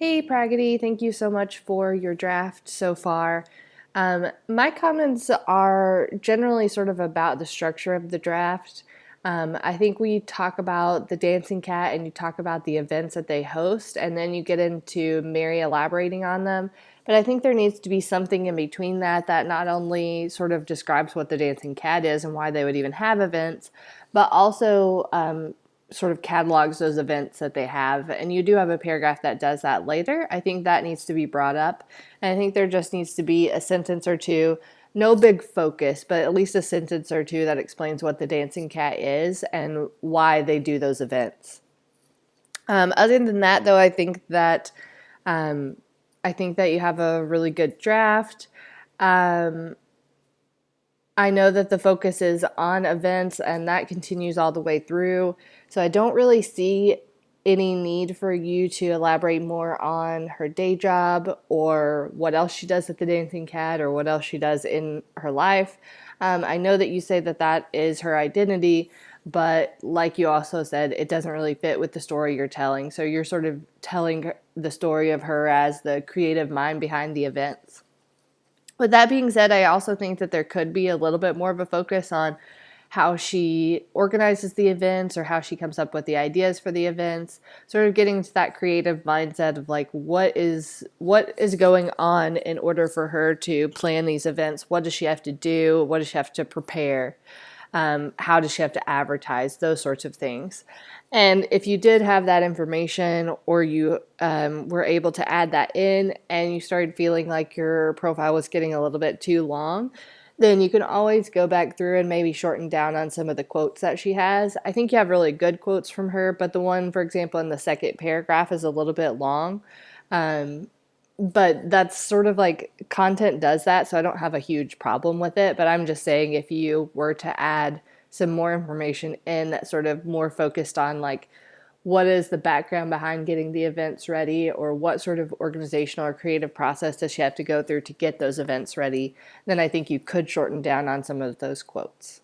Hey Pragati, thank you so much for your draft so far. My comments are generally sort of about the structure of the draft. I think we talk about the dancing cat and you talk about the events that they host, and then you get into Mary elaborating on them. But I think there needs to be something in between that not only sort of describes what the dancing cat is and why they would even have events, but also sort of catalogs those events that they have. And you do have a paragraph that does that later. I think that needs to be brought up. And I think there just needs to be a sentence or two, no big focus, but at least a sentence or two that explains what the dancing cat is and why they do those events. Other than that, though, um, I think that you have a really good draft. Um, I know that the focus is on events and that continues all the way through. So I don't really see any need for you to elaborate more on her day job or what else she does at the Dancing Cat or what else she does in her life. I know that you say that that is her identity, but like you also said, it doesn't really fit with the story you're telling. So you're sort of telling the story of her as the creative mind behind the events. With that being said, I also think that there could be a little bit more of a focus on how she organizes the events or how she comes up with the ideas for the events, sort of getting to that creative mindset of like what is going on in order for her to plan these events. What does she have to do? What does she have to prepare? How does she have to advertise? Those sorts of things. And if you did have that information or you were able to add that in and you started feeling like your profile was getting a little bit too long, then you can always go back through and maybe shorten down on some of the quotes that she has. I think you have really good quotes from her, but the one, for example, in the second paragraph is a little bit long. Um, but that's sort of like content does that, so I don't have a huge problem with it. But I'm just saying if you were to add some more information in that sort of more focused on like what is the background behind getting the events ready or what sort of organizational or creative process does she have to go through to get those events ready, then I think you could shorten down on some of those quotes.